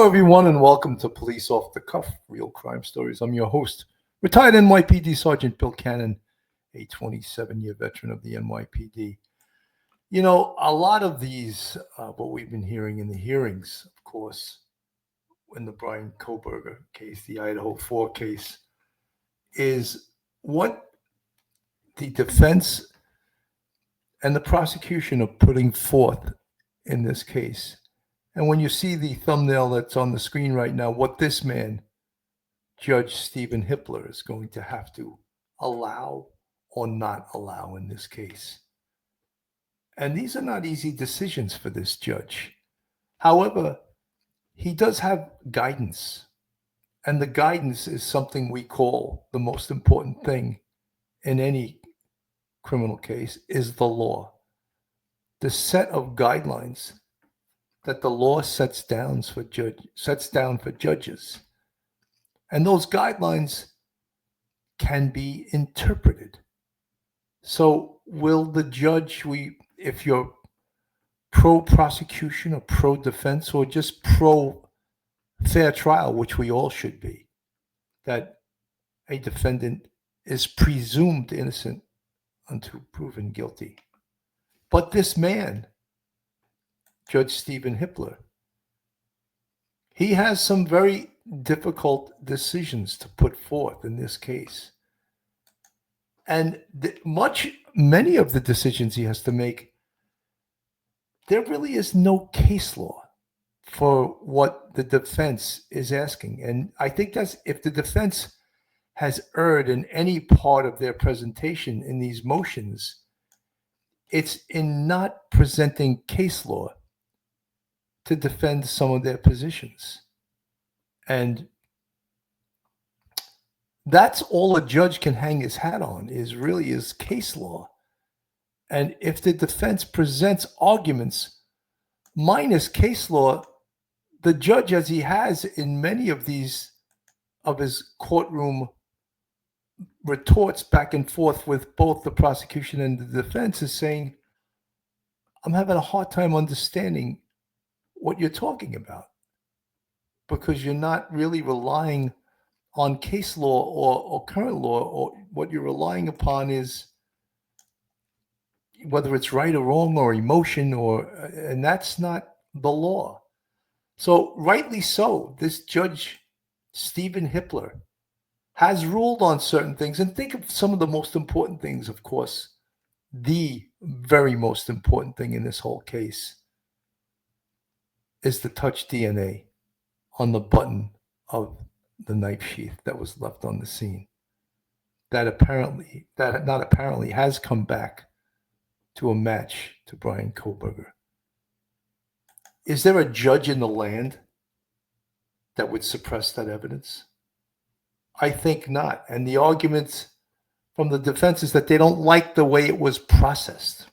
Hello, everyone, and welcome to Police Off the Cuff, Real Crime Stories. I'm your host, retired NYPD Sergeant Bill Cannon, a 27-year veteran of the NYPD. You know, a lot of these, what we've been hearing in the hearings, of course, in the Brian KOHBERGER case, the Idaho 4 case, is what the defense and the prosecution are putting forth in this case. And when you see the thumbnail that's on the screen right now, what this man, Judge Stephen Hippler, is going to have to allow or not allow in this case. And these are not easy decisions for this judge. However, he does have guidance. And the guidance is something we call the most important thing in any criminal case is the law. The set of guidelines that the law sets down for judges. And those guidelines can be interpreted. So will the judge, if you're pro-prosecution or pro-defense or just pro-fair trial, which we all should be, that a defendant is presumed innocent until proven guilty. But this man, Judge Stephen Hippler, he has some very difficult decisions to put forth in this case. And many of the decisions he has to make, there really is no case law for what the defense is asking. And I think that's, if the defense has erred in any part of their presentation in these motions, it's in not presenting case law to defend some of their positions. And that's all a judge can hang his hat on, is case law. And if the defense presents arguments minus case law, the judge, as he has in many of his courtroom retorts back and forth with both the prosecution and the defense, is saying, I'm having a hard time understanding what you're talking about, because you're not really relying on case law or current law, or what you're relying upon is whether it's right or wrong or emotion, and that's not the law. So rightly so, this Judge Stephen Hippler has ruled on certain things. And think of some of the most important things, of course. The very most important thing in this whole case is the touch DNA on the button of the knife sheath that was left on the scene. That has come back to a match to Brian KOHBERGER. Is there a judge in the land that would suppress that evidence? I think not. And the arguments from the defense is that they don't like the way it was processed.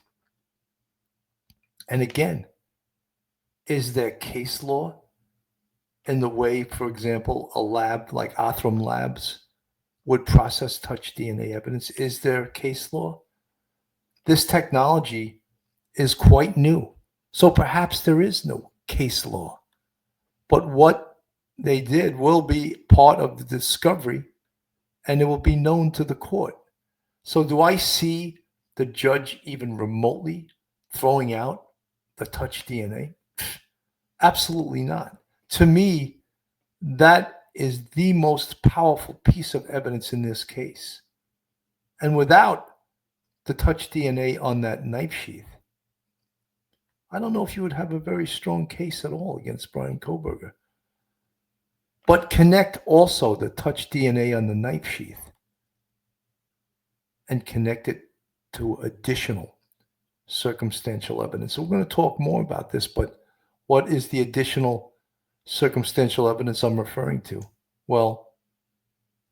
And again, is there case law in the way, for example, a lab like Othram Labs would process touch DNA evidence? Is there case law? This technology is quite new, so perhaps there is no case law. But what they did will be part of the discovery, and it will be known to the court. So do I see the judge even remotely throwing out the touch DNA? Absolutely not. To me, that is the most powerful piece of evidence in this case. And without the touch DNA on that knife sheath, I don't know if you would have a very strong case at all against Brian KOHBERGER. But connect also the touch DNA on the knife sheath and connect it to additional circumstantial evidence. So we're going to talk more about this, but what is the additional circumstantial evidence I'm referring to? Well,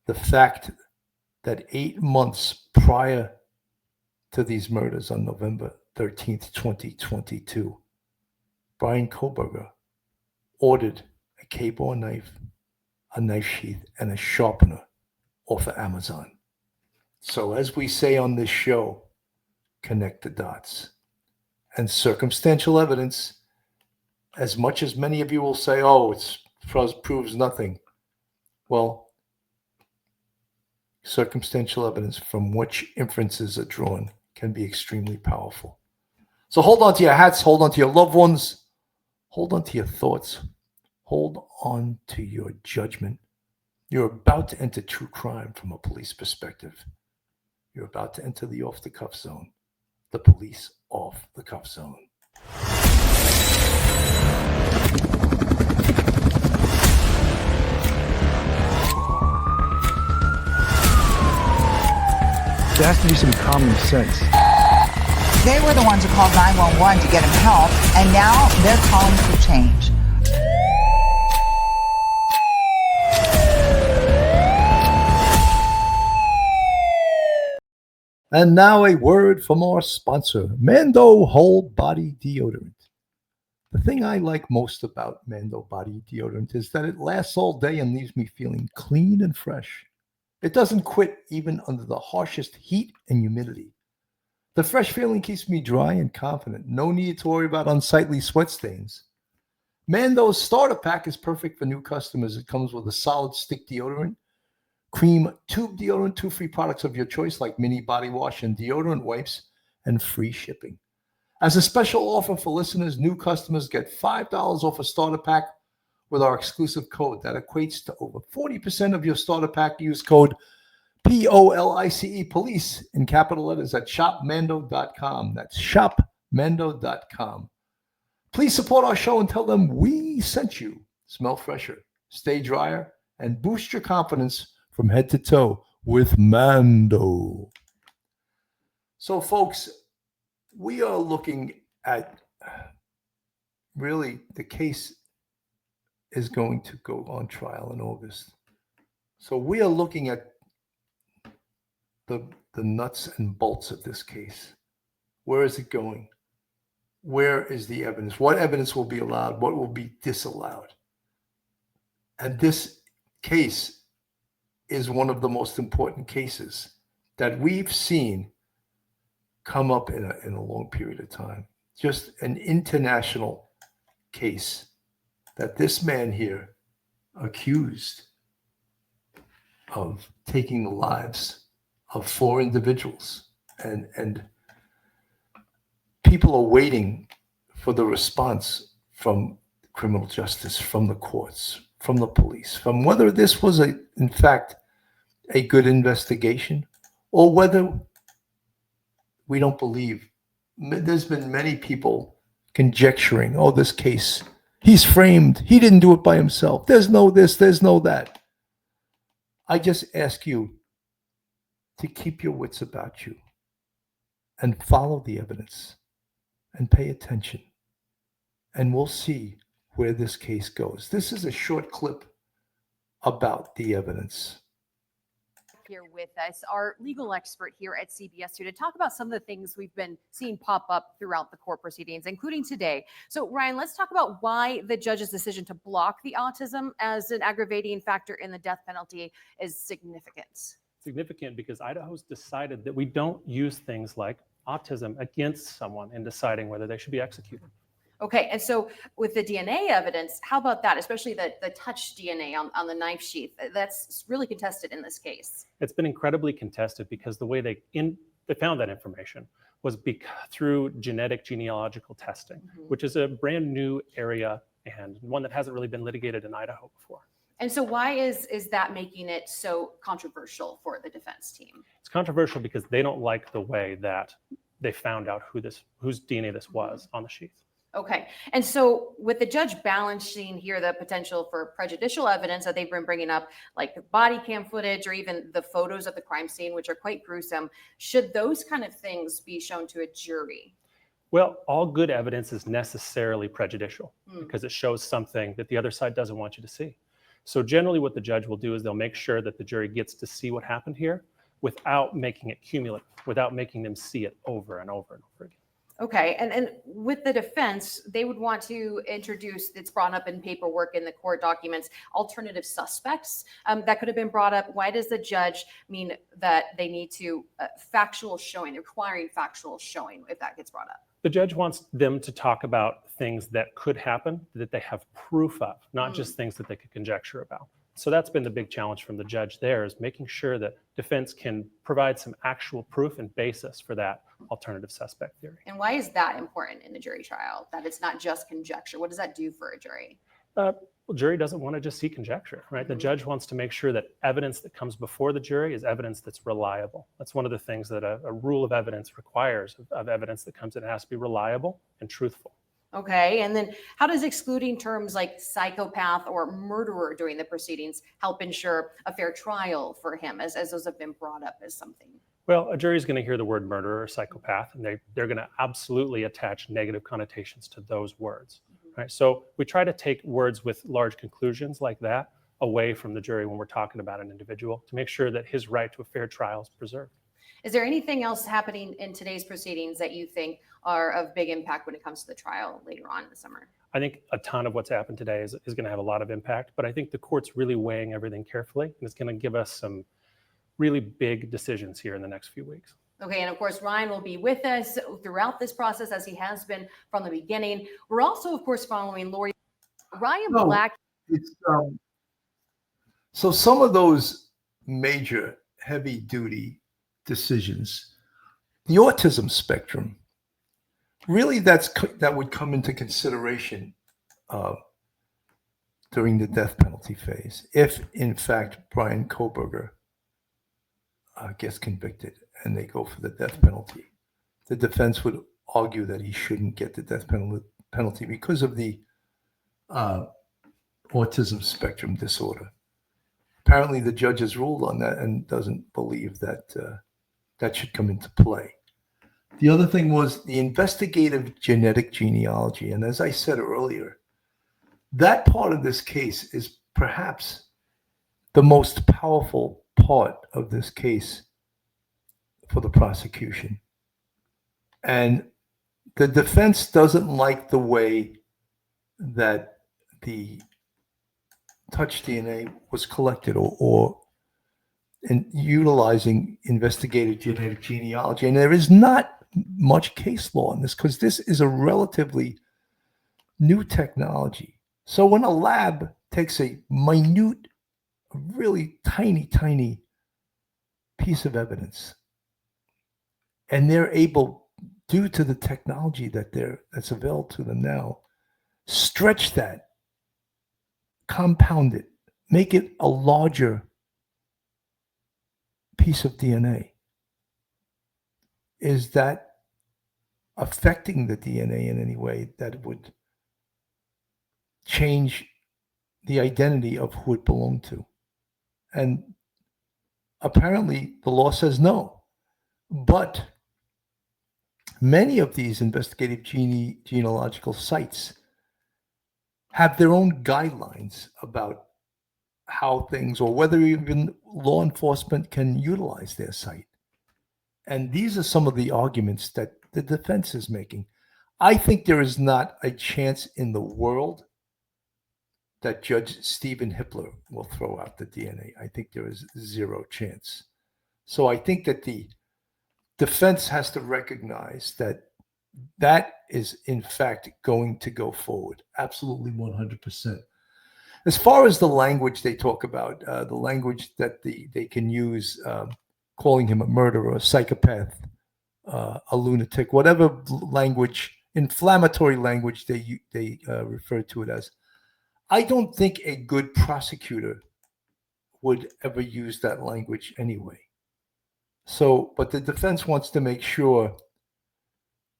the fact that 8 months prior to these murders on November 13th, 2022, Brian KOHBERGER ordered a K-bar knife, a knife sheath, and a sharpener off of Amazon. So as we say on this show, connect the dots. And circumstantial evidence, as much as many of you will say, oh, it's proves nothing. Well, circumstantial evidence from which inferences are drawn can be extremely powerful. So hold on to your hats, hold on to your loved ones, hold on to your thoughts, hold on to your judgment. You're about to enter true crime from a police perspective. You're about to enter the off-the-cuff zone, the police off-the-cuff zone. There has to be some common sense. They were the ones who called 911 to get him help, and now they're calling for change. And now a word from our sponsor, Mando Whole Body Deodorant. The thing I like most about Mando Body Deodorant is that it lasts all day and leaves me feeling clean and fresh. It doesn't quit even under the harshest heat and humidity. The fresh feeling keeps me dry and confident. No need to worry about unsightly sweat stains. Mando's starter pack is perfect for new customers. It comes with a solid stick deodorant, cream tube deodorant, 2 free products of your choice like mini body wash and deodorant wipes, and free shipping. As a special offer for listeners, new customers get $5 off a starter pack with our exclusive code. That equates to over 40% of your starter pack. Use code POLICE, police, in capital letters at shopmando.com. That's shopmando.com. Please support our show and tell them we sent you. Smell fresher, stay drier, and boost your confidence from head to toe with Mando. So, folks, we are looking at really the case is going to go on trial in August. So we are looking at the nuts and bolts of this case. Where is it going? Where is the evidence? What evidence will be allowed? What will be disallowed? And this case is one of the most important cases that we've seen come up in a long period of time. Just an international case that this man here accused of taking the lives of 4 individuals, and people are waiting for the response from criminal justice, from the courts, from the police, from whether this was in fact a good investigation or whether we don't believe. There's been many people conjecturing, oh, this case, he's framed, he didn't do it by himself, there's no this, there's no that. I just ask you to keep your wits about you and follow the evidence and pay attention, and we'll see where this case goes. This is a short clip about the evidence. Here with us, our legal expert here at CBS 2 to talk about some of the things we've been seeing pop up throughout the court proceedings, including today. So, Ryan, let's talk about why the judge's decision to block the autism as an aggravating factor in the death penalty is significant. Significant because Idaho's decided that we don't use things like autism against someone in deciding whether they should be executed. Okay, and so with the DNA evidence, how about that, especially the touch DNA on the knife sheath? That's really contested in this case. It's been incredibly contested because the way they found that information was through genetic genealogical testing, which is a brand new area and one that hasn't really been litigated in Idaho before. And so why is that making it so controversial for the defense team? It's controversial because they don't like the way that they found out whose DNA this was on the sheath. Okay. And so with the judge balancing here the potential for prejudicial evidence that they've been bringing up, like the body cam footage or even the photos of the crime scene, which are quite gruesome, should those kind of things be shown to a jury? Well, all good evidence is necessarily prejudicial because it shows something that the other side doesn't want you to see. So generally what the judge will do is they'll make sure that the jury gets to see what happened here without making it cumulative, without making them see it over and over and over again. Okay, and with the defense, they would want to introduce, it's brought up in paperwork in the court documents, alternative suspects that could have been brought up. Why does the judge mean that they need to factual showing, requiring factual showing if that gets brought up? The judge wants them to talk about things that could happen, that they have proof of, not just things that they could conjecture about. So that's been the big challenge from the judge there, is making sure that defense can provide some actual proof and basis for that alternative suspect theory. And why is that important in a jury trial, that it's not just conjecture? What does that do for a jury? Well, jury doesn't want to just see conjecture, right? The judge wants to make sure that evidence that comes before the jury is evidence that's reliable. That's one of the things that a rule of evidence requires of evidence that comes in. It has to be reliable and truthful. Okay, and then how does excluding terms like psychopath or murderer during the proceedings help ensure a fair trial for him, as those have been brought up as something? Well, a jury is going to hear the word murderer or psychopath, and they're going to absolutely attach negative connotations to those words. Right? So we try to take words with large conclusions like that away from the jury when we're talking about an individual, to make sure that his right to a fair trial is preserved. Is there anything else happening in today's proceedings that you think are of big impact when it comes to the trial later on in the summer? I think a ton of what's happened today is going to have a lot of impact, but I think the court's really weighing everything carefully, and it's going to give us some really big decisions here in the next few weeks. Okay, and of course, Ryan will be with us throughout this process, as he has been from the beginning. We're also, of course, following Lori. Ryan Black. It's, so some of those major heavy-duty decisions, the autism spectrum, really that would come into consideration during the death penalty phase, if in fact Brian Kohberger gets convicted and they go for the death penalty. The defense would argue that he shouldn't get the death penalty because of the autism spectrum disorder. Apparently the judge has ruled on that and doesn't believe that that should come into play. The other thing was the investigative genetic genealogy. And as I said earlier, that part of this case is perhaps the most powerful part of this case for the prosecution. And the defense doesn't like the way that the touch DNA was collected or in utilizing investigative genetic genealogy. And there is not much case law on this because this is a relatively new technology. So when a lab takes a minute, really tiny piece of evidence, and they're able, due to the technology that's available to them now, stretch that, compound it, make it a larger piece of DNA. Is that affecting the DNA in any way that would change the identity of who it belonged to? And apparently the law says no. But many of these investigative genealogical sites have their own guidelines about how things, or whether even law enforcement can utilize their site. And these are some of the arguments that the defense is making. I think there is not a chance in the world that Judge Stephen Hippler will throw out the DNA. I think there is zero chance. So I think that the defense has to recognize that that is in fact going to go forward. Absolutely 100%. As far as the language they talk about, the language that they can use, calling him a murderer, a psychopath, a lunatic, whatever language, inflammatory language they refer to it as, I don't think a good prosecutor would ever use that language anyway. So, but the defense wants to make sure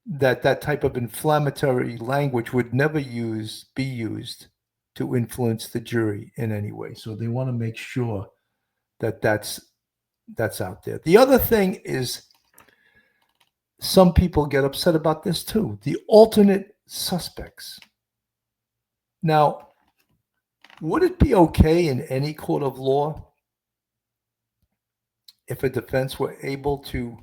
that that type of inflammatory language would never be used to influence the jury in any way. So they want to make sure that that's out there. The other thing is, some people get upset about this too, the alternate suspects. Now, would it be okay in any court of law if a defense were able to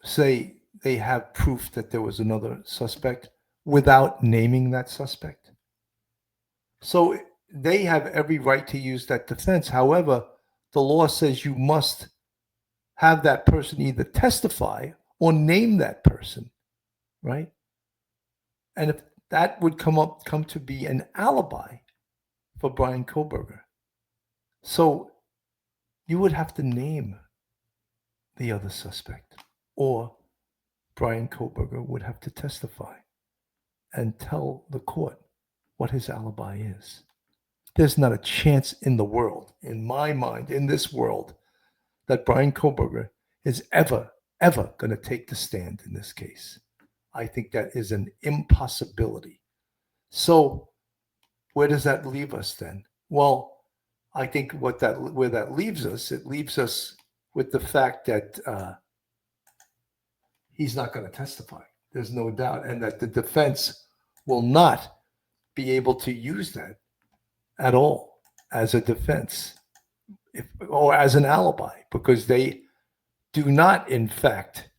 say they have proof that there was another suspect without naming that suspect? So they have every right to use that defense. However, the law says you must have that person either testify or name that person right? And if that would come to be an alibi for Brian Kohberger. So you would have to name the other suspect, or Brian Kohberger would have to testify and tell the court what his alibi is. There's not a chance in the world, in my mind, in this world, that Brian Kohberger is ever going to take the stand in this case. I think that is an impossibility. So where does that leave us then? Well, I think where that leaves us, it leaves us with the fact that he's not going to testify. There's no doubt. And that the defense will not be able to use that at all as a defense or as an alibi, because they do not, in fact,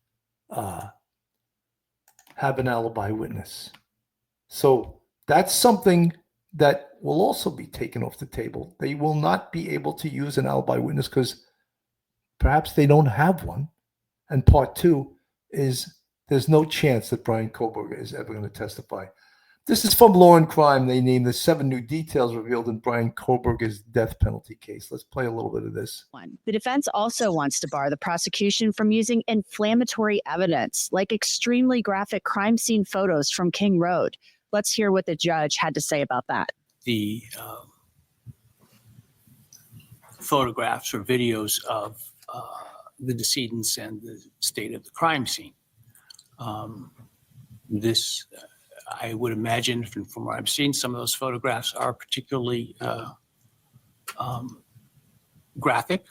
have an alibi witness. So that's something that will also be taken off the table. They will not be able to use an alibi witness because perhaps they don't have one. And part two is there's no chance that Brian Kohberger is ever going to testify. This is from Law and Crime. They named the 7 new details revealed in Brian Kohberger's death penalty case. Let's play a little bit of this. The defense also wants to bar the prosecution from using inflammatory evidence, like extremely graphic crime scene photos from King Road. Let's hear what the judge had to say about that. The photographs or videos of the decedents and the state of the crime scene. I would imagine from what I've seen, some of those photographs are particularly graphic,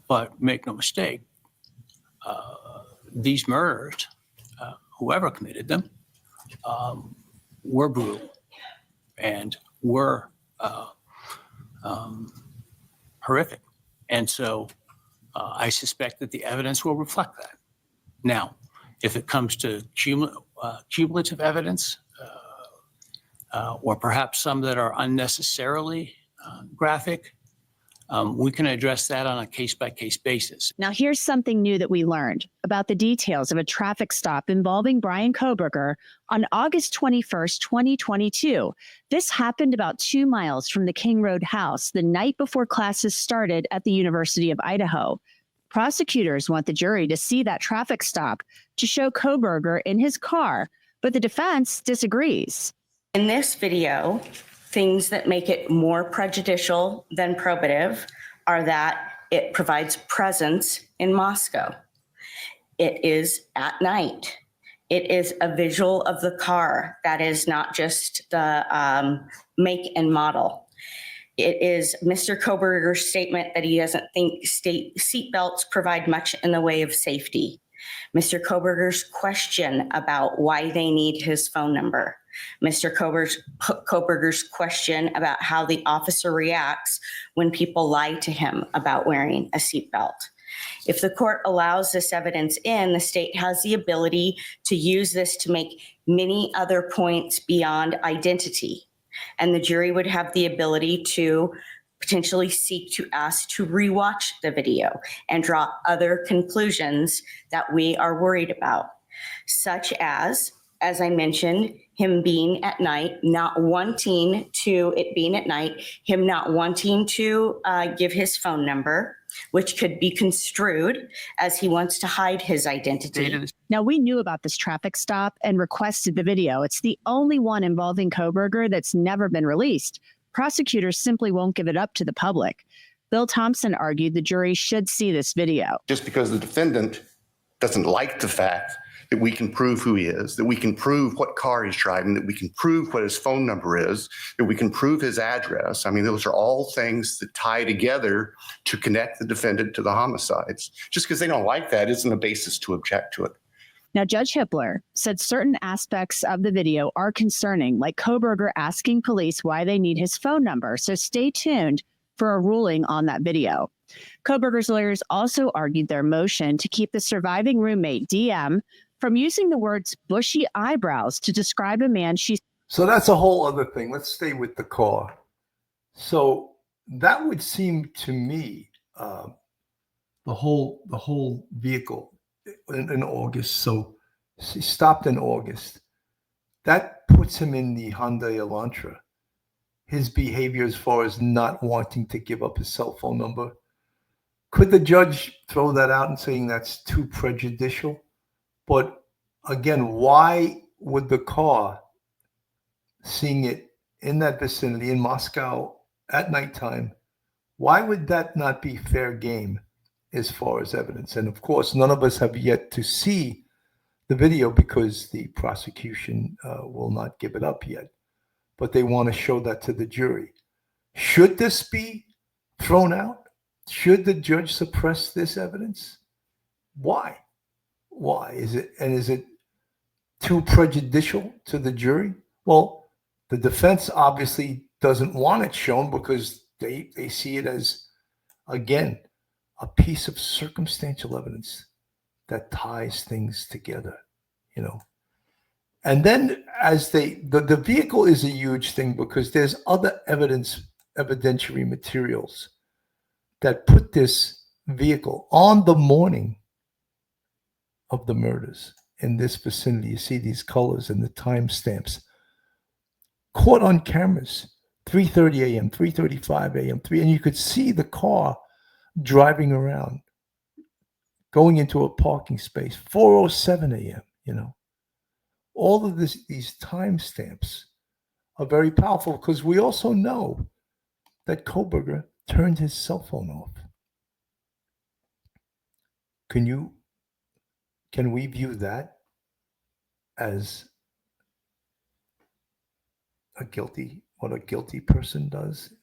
but make no mistake, these murders, whoever committed them, were brutal and were horrific. And so I suspect that the evidence will reflect that. Now, if it comes to cumulative evidence, or perhaps some that are unnecessarily graphic, we can address that on a case-by-case basis. Now, here's something new that we learned about the details of a traffic stop involving Brian Kohberger on August 21st, 2022. This happened about 2 miles from the King Road house the night before classes started at the University of Idaho. Prosecutors want the jury to see that traffic stop to show Kohberger in his car, but the defense disagrees. In this video, things that make it more prejudicial than probative are that it provides presence in Moscow. It is at night. It is a visual of the car that is not just the make and model. It is Mr. Kohberger's statement that he doesn't think seat belts provide much in the way of safety. Mr. Kohberger's question about why they need his phone number. Mr. Kohberger's question about how the officer reacts when people lie to him about wearing a seatbelt. If the court allows this evidence in, the state has the ability to use this to make many other points beyond identity. And the jury would have the ability to potentially seek to ask to rewatch the video and draw other conclusions that we are worried about, such as I mentioned, him being at night, not wanting to, it being at night, him not wanting to give his phone number, which could be construed as he wants to hide his identity. Now, we knew about this traffic stop and requested the video. It's the only one involving Kohberger that's never been released. Prosecutors simply won't give it up to the public. Bill Thompson argued the jury should see this video. Just because the defendant doesn't like the fact that we can prove who he is, that we can prove what car he's driving, that we can prove what his phone number is, that we can prove his address. I mean, those are all things that tie together to connect the defendant to the homicides. Just because they don't like that isn't a basis to object to it. Now, Judge Hippler said certain aspects of the video are concerning, like Kohberger asking police why they need his phone number. So stay tuned for a ruling on that video. Kohberger's lawyers also argued their motion to keep the surviving roommate, DM, from using the words bushy eyebrows to describe a man she... So that's a whole other thing. Let's stay with the car. So that would seem to me, the whole vehicle in August. So He stopped in August. That puts him in the Hyundai Elantra. His behavior as far as not wanting to give up his cell phone number. Could the judge throw that out and saying that's too prejudicial? But again, why would the car, seeing it in that vicinity in Moscow at nighttime, why would that not be fair game as far as evidence? And of course, none of us have yet to see the video because the prosecution will not give it up yet. But they want to show that to the jury. Should this be thrown out? Should the judge suppress this evidence? Why? Why? Is it too prejudicial to the jury? Well, the defense obviously doesn't want it shown because they see it as, again, a piece of circumstantial evidence that ties things together, you know. And then as the vehicle is a huge thing because there's other evidentiary materials that put this vehicle on the morning of the murders in this vicinity. You see these colors and the timestamps caught on cameras, 3:30 a.m., 3:35 a.m., and you could see the car driving around, going into a parking space, 4:07 a.m., you know. All of these timestamps are very powerful because we also know that Kohberger turned his cell phone off. Can we view that as what a guilty person does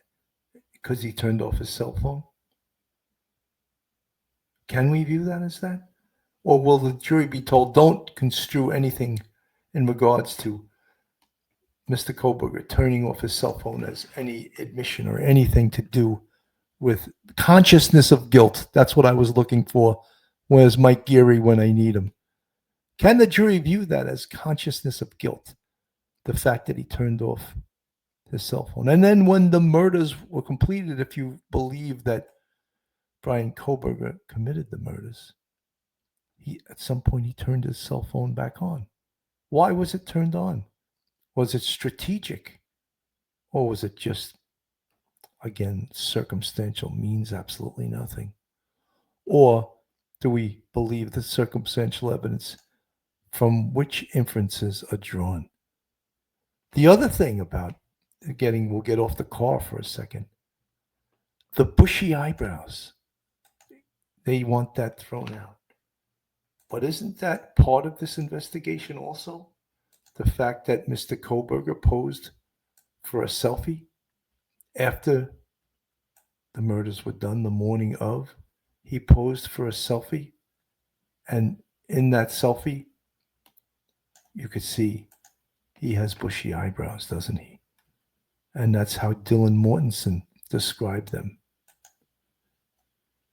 because he turned off his cell phone? Can we view that as that? Or will the jury be told, don't construe anything in regards to Mr. Kohberger turning off his cell phone as any admission or anything to do with consciousness of guilt? That's what I was looking for. Where's Mike Geary when I need him? Can the jury view that as consciousness of guilt? The fact that he turned off his cell phone. And then when the murders were completed, if you believe that Brian Kohberger committed the murders, at some point he turned his cell phone back on. Why was it turned on? Was it strategic? Or was it just, again, circumstantial, means absolutely nothing? Or do we believe the circumstantial evidence from which inferences are drawn? The other thing about we'll get off the car for a second. The bushy eyebrows. They want that thrown out. But isn't that part of this investigation also? The fact that Mr. Kohberger posed for a selfie after the murders were done, the morning of, he posed for a selfie. And in that selfie, you could see he has bushy eyebrows, doesn't he? And that's how Dylan Mortensen described them.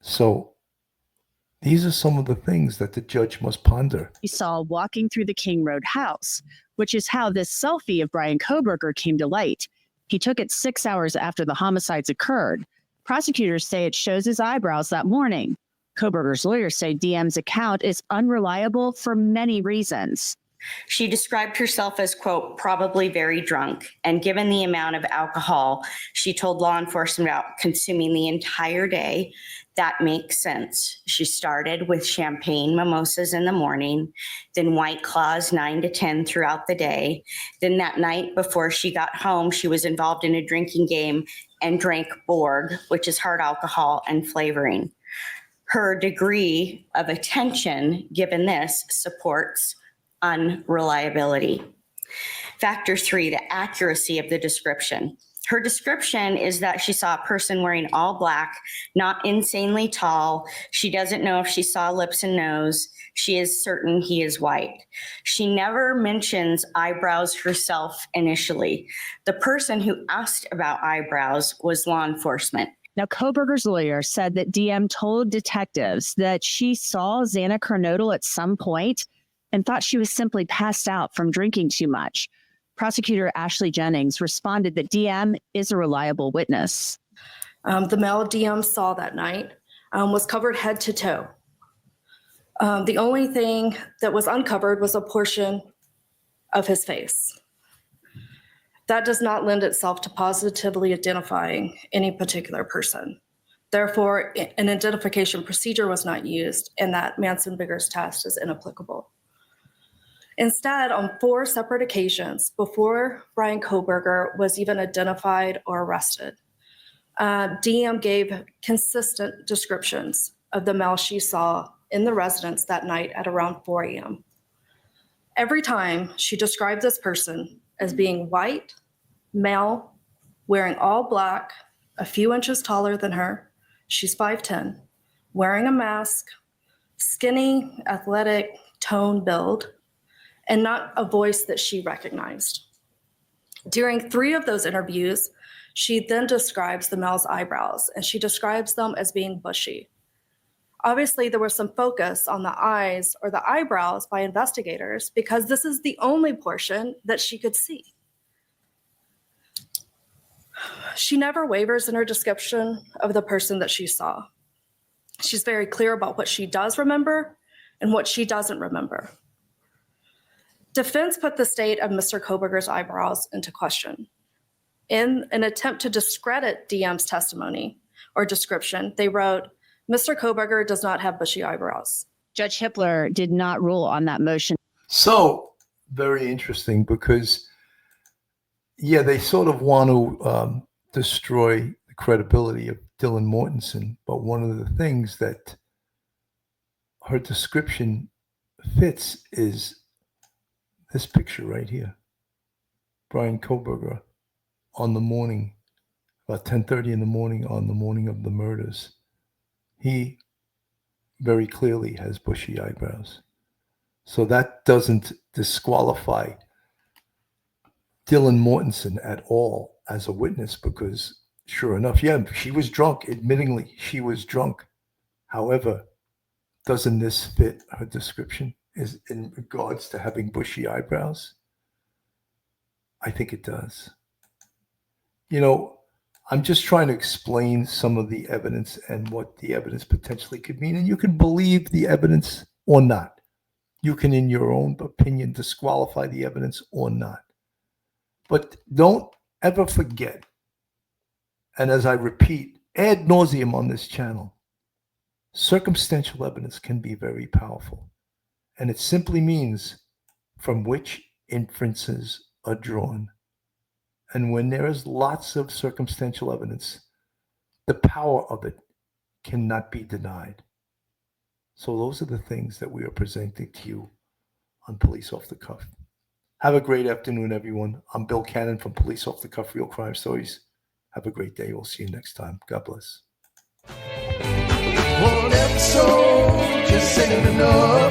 So these are some of the things that the judge must ponder. We saw walking through the King Road house, which is how this selfie of Brian Kohberger came to light. He took it 6 hours after the homicides occurred. Prosecutors say it shows his eyebrows that morning. Kohberger's lawyers say DM's account is unreliable for many reasons. She described herself as, quote, probably very drunk. And given the amount of alcohol she told law enforcement about consuming the entire day, that makes sense. She started with champagne mimosas in the morning, then White Claws 9 to 10 throughout the day. Then that night before she got home, she was involved in a drinking game and drank Borg, which is hard alcohol and flavoring. Her degree of attention, given this, supports unreliability. Factor 3, the accuracy of the description. Her description is that she saw a person wearing all black, not insanely tall. She doesn't know if she saw lips and nose. She is certain he is white. She never mentions eyebrows herself initially. The person who asked about eyebrows was law enforcement. Now, Kohberger's lawyer said that DM told detectives that she saw Xana Kernodle at some point and thought she was simply passed out from drinking too much. Prosecutor Ashley Jennings responded that DM is a reliable witness. The male DM saw that night was covered head to toe. The only thing that was uncovered was a portion of his face. That does not lend itself to positively identifying any particular person. Therefore, an identification procedure was not used, and that Manson-Biggers test is inapplicable. Instead, on 4 separate occasions before Brian Kohberger was even identified or arrested, DM gave consistent descriptions of the male she saw in the residence that night at around 4 a.m. Every time she described this person as being white, male, wearing all black, a few inches taller than her, she's 5'10", wearing a mask, skinny, athletic, tone build, and not a voice that she recognized. During 3 of those interviews, she then describes the male's eyebrows, and she describes them as being bushy. Obviously, there was some focus on the eyes or the eyebrows by investigators because this is the only portion that she could see. She never wavers in her description of the person that she saw. She's very clear about what she does remember and what she doesn't remember. Defense put the state of Mr. Kohberger's eyebrows into question. In an attempt to discredit DM's testimony or description, they wrote, "Mr. Kohberger does not have bushy eyebrows." Judge Hippler did not rule on that motion. So very interesting because, yeah, they sort of want to destroy the credibility of Dylan Mortensen. But one of the things that her description fits is this picture right here. Brian Kohberger on the morning, about 10:30 in the morning, on the morning of the murders. He very clearly has bushy eyebrows. So that doesn't disqualify Dylan Mortensen at all as a witness because sure enough, yeah, she was drunk. Admittingly, she was drunk. However, doesn't this fit her description is in regards to having bushy eyebrows? I think it does. You know, I'm just trying to explain some of the evidence and what the evidence potentially could mean. And you can believe the evidence or not. You can, in your own opinion, disqualify the evidence or not. But don't ever forget, and as I repeat ad nauseum on this channel, circumstantial evidence can be very powerful. And it simply means from which inferences are drawn. And when there is lots of circumstantial evidence, the power of it cannot be denied. So those are the things that we are presenting to you on Police Off the Cuff. Have a great afternoon, everyone. I'm Bill Cannon from Police Off the Cuff, Real Crime Stories. Have a great day. We'll see you next time. God bless. One episode, just ain't enough.